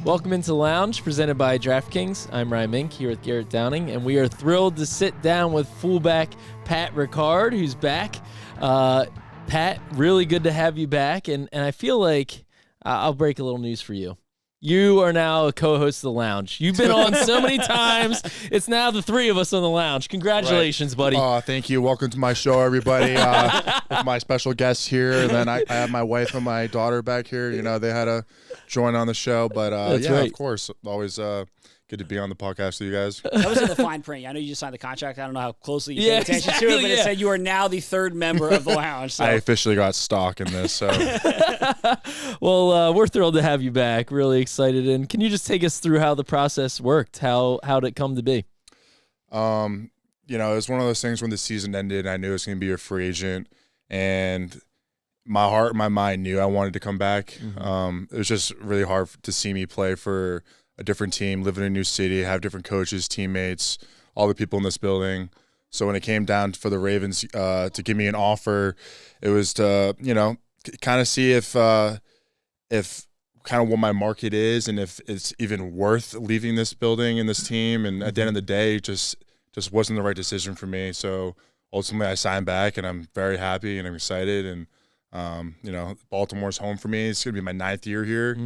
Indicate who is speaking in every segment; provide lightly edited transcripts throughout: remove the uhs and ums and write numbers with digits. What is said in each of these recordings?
Speaker 1: Welcome into the Lounge, presented by DraftKings. I'm Ryan Mink here with Garrett Downing, and we are thrilled to sit down with fullback Pat Ricard, who's back. Pat, really good to have you back, and I feel like I'll break a little news for you. You are now a co-host of the Lounge. You've been on so many times. It's now the three of us on the Lounge. Congratulations, buddy.
Speaker 2: Thank you. Welcome to my show, everybody. With my special guests here, and then I have my wife and my daughter back here. You know, they had to join on the show, but
Speaker 1: right.
Speaker 2: Of course, always good to be on the podcast with you guys.
Speaker 3: That was in the fine print. I know you just signed the contract. I don't know how closely you pay attention to it, but it said you are now the third member of the Lounge. So.
Speaker 2: I officially got stock in this. So,
Speaker 1: well, we're thrilled to have you back. Really excited. And can you just take us through how the process worked? How did it come to be?
Speaker 2: You know, it was one of those things when the season ended. I knew it was going to be a free agent, and my heart and my mind knew I wanted to come back. It was just really hard to see me play for a different team, live in a new city, have different coaches, teammates, all the people in this building. So when it came down for the Ravens to give me an offer, it was to, you know, kind of see if kind of what my market is and if it's even worth leaving this building and this team. And at the end of the day, it just wasn't the right decision for me. So ultimately I signed back, and I'm very happy and I'm excited. And, you know, Baltimore's home for me. It's going to be my 9th year here.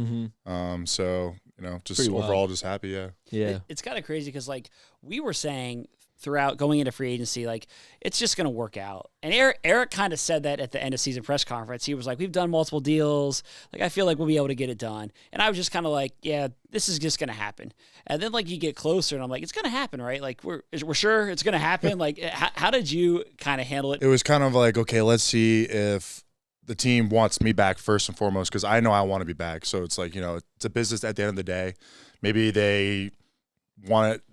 Speaker 2: So, you know, just overall just happy, yeah.
Speaker 3: It's kind of crazy because, like, we were saying throughout going into free agency, like, it's just going to work out. And Eric kind of said that at the end of season press conference. He was like, we've done multiple deals. Like, I feel like we'll be able to get it done. And I was just kind of like, yeah, this is just going to happen. And then, like, you get closer, and I'm like, it's going to happen, right? Like, we're sure it's going to happen. Like, how did you kind of handle it?
Speaker 2: It was kind of like, okay, let's see if the team wants me back first and foremost, because I know I want to be back. So it's like, you know, it's a business at the end of the day. Maybe they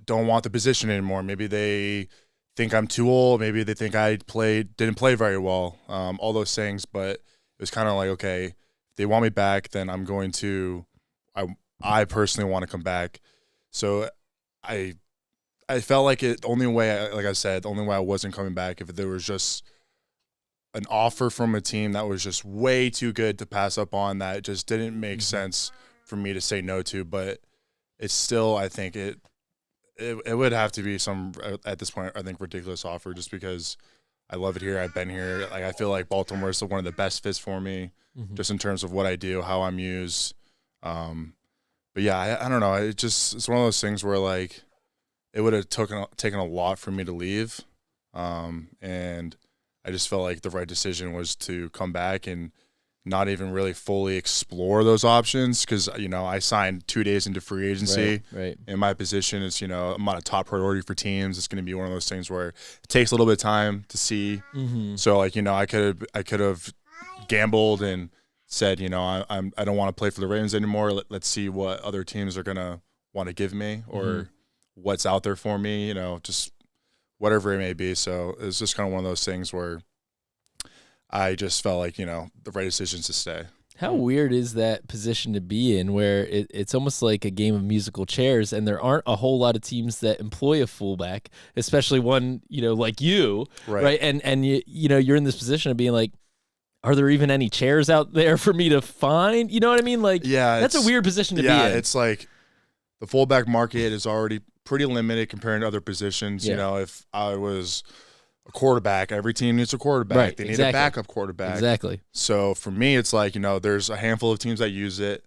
Speaker 2: don't want the position anymore. Maybe they think I'm too old. Maybe they think I didn't play very well. All those things. But it was kind of like, okay, if they want me back, then I'm going to. I personally want to come back. So I felt like the only way I wasn't coming back if there was just an offer from a team that was just way too good to pass up on, that just didn't make sense for me to say no to. But it's still, I think it would have to be some, at this point, I think, ridiculous offer, just because I love it here. I've been here. Like, I feel like Baltimore is one of the best fits for me, just in terms of what I do, how I'm used. But yeah, I don't know. It's one of those things where, like, it would have taken a lot for me to leave. And I just felt like the right decision was to come back and not even really fully explore those options, because, you know, I signed 2 days into free agency.
Speaker 1: Right.
Speaker 2: In my position, it's, you know, I'm not a top priority for teams. It's going to be one of those things where it takes a little bit of time to see. So, like, you know, I could have gambled and said, you know, I don't want to play for the Ravens anymore. Let's see what other teams are going to want to give me, or what's out there for me, you know, just whatever it may be. So it's just kind of one of those things where I just felt like, you know, the right decision to stay.
Speaker 1: How weird is that position to be in, where it's almost like a game of musical chairs, and there aren't a whole lot of teams that employ a fullback, especially one, you know, like you, right? And you know, you're in this position of being like, are there even any chairs out there for me to find? You know what I mean? Like,
Speaker 2: yeah,
Speaker 1: that's a weird position to be in.
Speaker 2: Yeah, it's like the fullback market is already pretty limited compared to other positions. You know, if I was a quarterback, every team needs a quarterback.
Speaker 1: Right,
Speaker 2: they need a backup quarterback.
Speaker 1: Exactly.
Speaker 2: So for me, it's like, you know, there's a handful of teams that use it,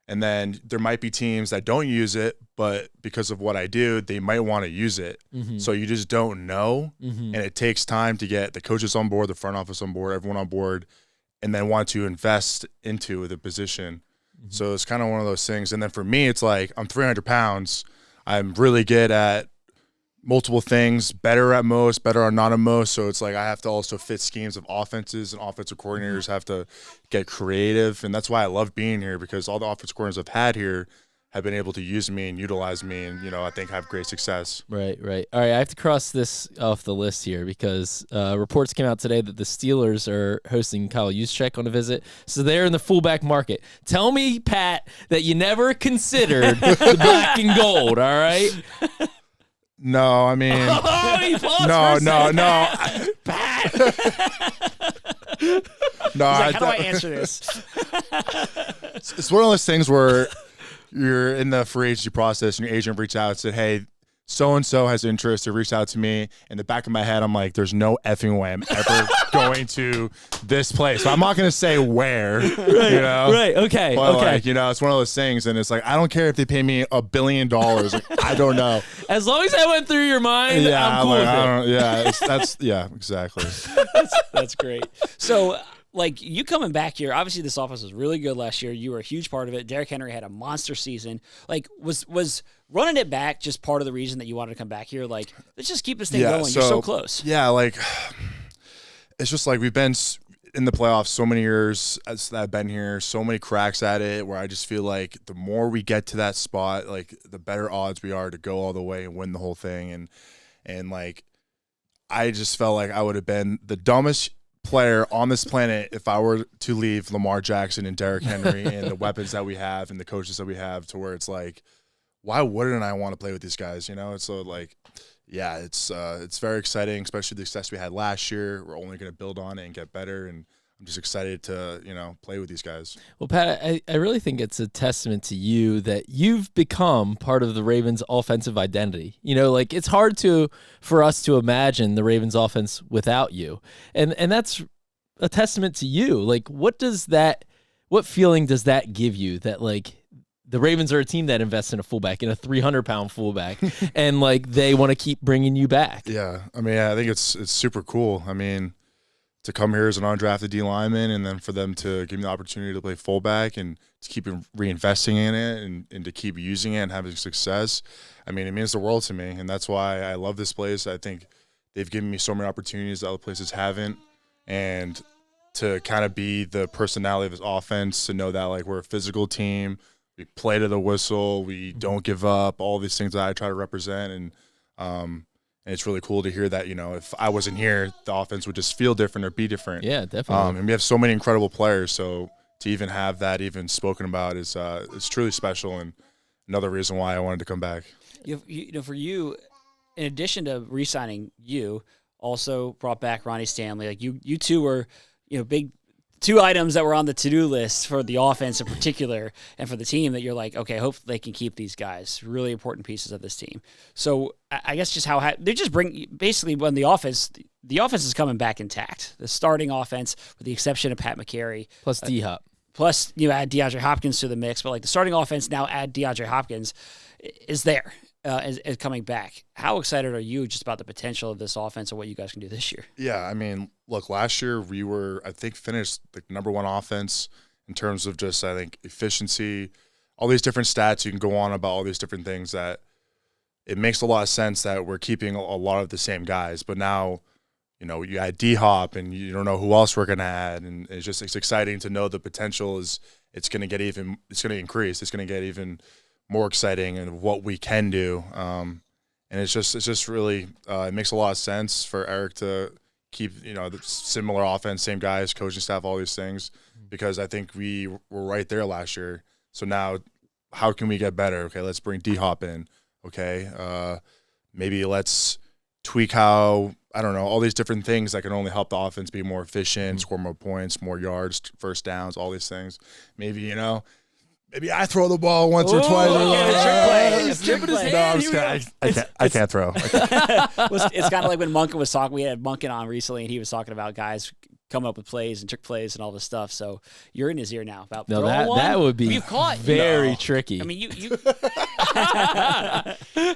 Speaker 2: and then there might be teams that don't use it, but because of what I do, they might want to use it. So you just don't know, and it takes time to get the coaches on board, the front office on board, everyone on board, and then want to invest into the position. So it's kind of one of those things. And then for me, it's like, I'm 300 pounds. I'm really good at multiple things, better at most, better at not at most. So it's like I have to also fit schemes of offenses, and offensive coordinators have to get creative. And that's why I love being here, because all the offensive coordinators I've had here have been able to use me and utilize me, and, you know, I think have great success.
Speaker 1: Right. All right, I have to cross this off the list here, because reports came out today that the Steelers are hosting Kyle Juszczyk on a visit. So they're in the fullback market. Tell me, Pat, that you never considered the black and gold, all right?
Speaker 2: No, I mean,
Speaker 1: he paused
Speaker 2: no.
Speaker 1: Pat.
Speaker 3: No, how do I answer this?
Speaker 2: It's one of those things where you're in the free agency process and your agent reached out and said, hey, so-and-so has interest. They reached out to me. In the back of my head, I'm like, there's no effing way I'm ever going to this place. So I'm not going to say where,
Speaker 1: Right,
Speaker 2: you know?
Speaker 1: right, okay,
Speaker 2: But
Speaker 1: okay.
Speaker 2: like, you know, it's one of those things. And it's like, I don't care if they pay me $1 billion. Like, I don't know.
Speaker 1: As long as that went through your mind, I'm cool
Speaker 2: like,
Speaker 1: with
Speaker 2: I
Speaker 1: it.
Speaker 2: don't, yeah, yeah, exactly.
Speaker 3: That's great. So, like, you coming back here, obviously this offense was really good last year. You were a huge part of it. Derrick Henry had a monster season. Like, was running it back just part of the reason that you wanted to come back here? Like, let's just keep this thing going. You're so close.
Speaker 2: Yeah, like, it's just like we've been in the playoffs so many years as I've been here, so many cracks at it where I just feel like the more we get to that spot, like, the better odds we are to go all the way and win the whole thing. And like, I just felt like I would have been the dumbest player on this planet if I were to leave Lamar Jackson and Derrick Henry and the weapons that we have and the coaches that we have, to where it's like, why wouldn't I want to play with these guys? You know, it's so like, yeah, it's very exciting, especially the success we had last year. We're only going to build on it and get better, and I'm just excited to, you know, play with these guys.
Speaker 1: Well, Pat, I really think it's a testament to you that you've become part of the Ravens' offensive identity. You know, like, it's hard for us to imagine the Ravens' offense without you, and that's a testament to you. Like, what feeling does that give you that, like, the Ravens are a team that invests in a fullback, in a 300-pound fullback, and like, they want to keep bringing you back?
Speaker 2: Yeah, I mean, I think it's super cool. I mean, to come here as an undrafted D lineman, and then for them to give me the opportunity to play fullback and to keep reinvesting in it and to keep using it and having success, I mean, it means the world to me, and that's why I love this place. I think they've given me so many opportunities that other places haven't, and to kind of be the personality of this offense, to know that, like, we're a physical team, we play to the whistle, we don't give up, all these things that I try to represent, and it's really cool to hear that, you know, if I wasn't here, the offense would just feel different or be different.
Speaker 1: Yeah, definitely.
Speaker 2: And we have so many incredible players, so to even have that even spoken about is it's truly special, and another reason why I wanted to come back.
Speaker 3: You know, for you, in addition to re-signing you, also brought back Ronnie Stanley. Like, you two were, you know, big two items that were on the to-do list for the offense in particular and for the team that you're like, okay, hopefully they can keep these guys, really important pieces of this team. So I guess just how they just bring, basically, when the offense is coming back intact. The starting offense, with the exception of Pat McCary.
Speaker 1: Plus D-Hop.
Speaker 3: Plus, you add DeAndre Hopkins to the mix, but like the starting offense now add DeAndre Hopkins is there, is coming back. How excited are you just about the potential of this offense and what you guys can do this year?
Speaker 2: Yeah, I mean, look, last year we were, I think, finished the #1 offense in terms of just, I think, efficiency, all these different stats. You can go on about all these different things that it makes a lot of sense that we're keeping a lot of the same guys. But now, you know, you add D-Hop and you don't know who else we're going to add. And it's exciting to know the potential it's going to increase. It's going to get even more exciting and what we can do. And it's just really, it makes a lot of sense for Eric to keep, you know, the similar offense, same guys, coaching staff, all these things, because I think we were right there last year. So now, how can we get better? Okay, let's bring D-Hop in. Okay, maybe let's tweak how, I don't know, all these different things that can only help the offense be more efficient, score more points, more yards, first downs, all these things. Maybe, you know, maybe I throw the ball once or twice. I can't throw.
Speaker 3: It's kind of like when Munkin was talking. We had Munkin on recently, and he was talking about guys coming up with plays and trick plays and all this stuff. So you're in his ear now about
Speaker 1: that would be very tricky.
Speaker 3: I mean, you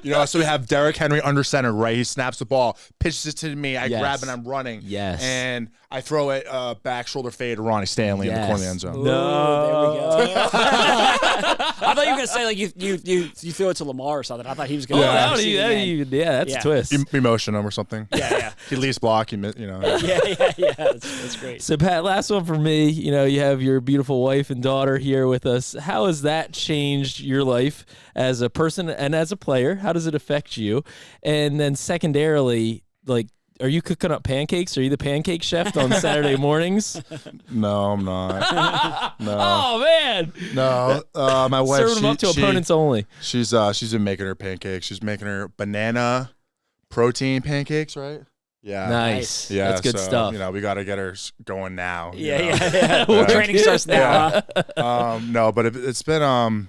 Speaker 2: you know, so we have Derrick Henry under center, right? He snaps the ball, pitches it to me, I grab it, and I'm running.
Speaker 1: Yes.
Speaker 2: And I throw it back shoulder fade to Ronnie Stanley in the corner of the end zone.
Speaker 1: No.
Speaker 3: There we go. I thought you were gonna say like you throw it to Lamar or something. I thought he was gonna.
Speaker 1: That's a twist.
Speaker 2: You motion him or something.
Speaker 3: Yeah.
Speaker 2: He least block. You know.
Speaker 3: Yeah. That's great.
Speaker 1: So Pat, last one for me. You know, you have your beautiful wife and daughter here with us. How has that changed your life as a person and as a player? How does it affect you? And then secondarily, like, are you cooking up pancakes? Are you the pancake chef on Saturday mornings?
Speaker 2: No, I'm not. No.
Speaker 1: Oh man.
Speaker 2: No. My wife.
Speaker 1: Serving them up to opponents only.
Speaker 2: She's been making her pancakes. She's making her banana protein pancakes, right? Yeah.
Speaker 1: Nice.
Speaker 2: Yeah.
Speaker 1: That's good stuff.
Speaker 2: You know, we got to get her going now.
Speaker 3: Yeah. Training starts now. Huh?
Speaker 2: No, but it's been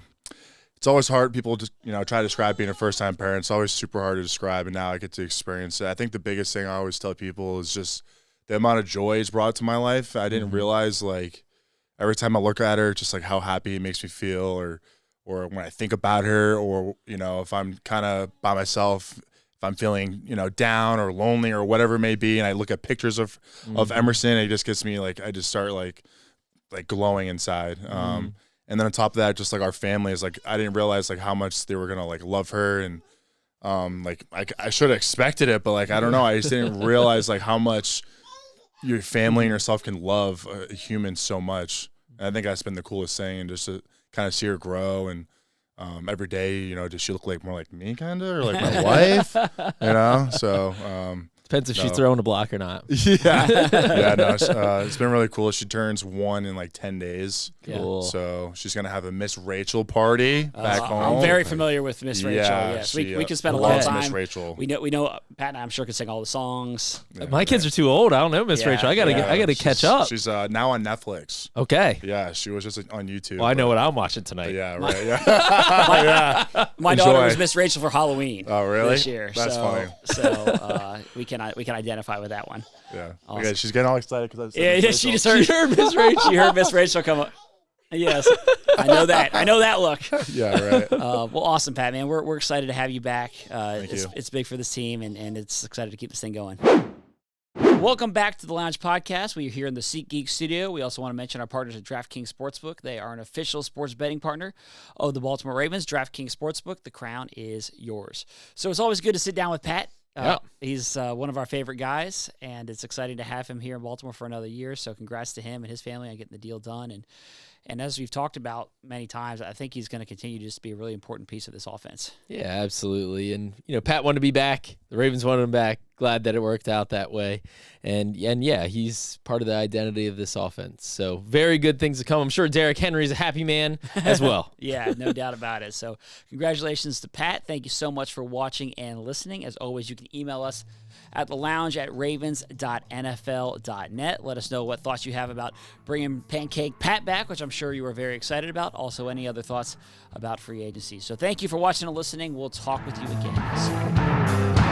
Speaker 2: it's always hard. People just, try to describe being a first-time parent. It's always super hard to describe, and now I get to experience it. I think the biggest thing I always tell people is just the amount of joy it's brought to my life. I didn't realize, like, every time I look at her, just like how happy it makes me feel, or when I think about her, or, if I'm kind of by myself, if I'm feeling, down or lonely or whatever it may be, and I look at pictures of Emerson, it just gets me, like, I just start like glowing inside. And then on top of that, just like our family is like, I didn't realize like how much they were gonna like love her, and like I should have expected it, but like I don't know, I just didn't realize like how much your family and yourself can love a human so much. And I think that's been the coolest thing, and just to kind of see her grow, and every day, does she look like more like me, kind of, or like my wife, So
Speaker 1: depends if she's throwing a block or not.
Speaker 2: Yeah, no, it's been really cool. She turns 1 in like 10 days.
Speaker 1: Cool.
Speaker 2: So she's gonna have a Miss Rachel party back home.
Speaker 3: I'm very familiar with Miss Rachel. Yes, we can spend a lot of time.
Speaker 2: Miss Rachel.
Speaker 3: We know Pat and I, I'm sure, can sing all the songs.
Speaker 1: My kids are too old. I don't know Miss Rachel. I gotta catch up.
Speaker 2: She's now on Netflix.
Speaker 1: Okay.
Speaker 2: Yeah, she was just on YouTube.
Speaker 1: Well, I know what I'm watching tonight.
Speaker 2: Yeah, right. Yeah.
Speaker 3: My daughter was Miss Rachel for Halloween.
Speaker 2: Oh, really?
Speaker 3: This year.
Speaker 2: That's funny.
Speaker 3: So we can identify with that one.
Speaker 2: Yeah.
Speaker 3: Awesome.
Speaker 2: Okay, she's getting all excited because
Speaker 3: she just heard Miss Rachel. She heard Miss Rachel come up. Yes, I know that. I know that look.
Speaker 2: Yeah, right.
Speaker 3: Well, awesome, Pat, man. We're excited to have you back.
Speaker 2: Thank you.
Speaker 3: It's big for this team, and it's excited to keep this thing going. Welcome back to the Lounge Podcast. We are here in the SeatGeek studio. We also want to mention our partners at DraftKings Sportsbook. They are an official sports betting partner of the Baltimore Ravens. DraftKings Sportsbook, the crown is yours. So it's always good to sit down with Pat. He's one of our favorite guys, and it's exciting to have him here in Baltimore for another year. So congrats to him and his family on getting the deal done. And as we've talked about many times, I think he's going to continue to just be a really important piece of this offense.
Speaker 1: Yeah, absolutely. And, Pat wanted to be back. The Ravens wanted him back. Glad that it worked out that way. And yeah, he's part of the identity of this offense. So very good things to come. I'm sure Derrick Henry's a happy man as well.
Speaker 3: Yeah, no doubt about it. So congratulations to Pat. Thank you so much for watching and listening. As always, you can email us at thelounge@ravens.nfl.net. Let us know what thoughts you have about bringing Pancake Pat back, which I'm sure you are very excited about. Also, any other thoughts about free agency. So thank you for watching and listening. We'll talk with you again soon.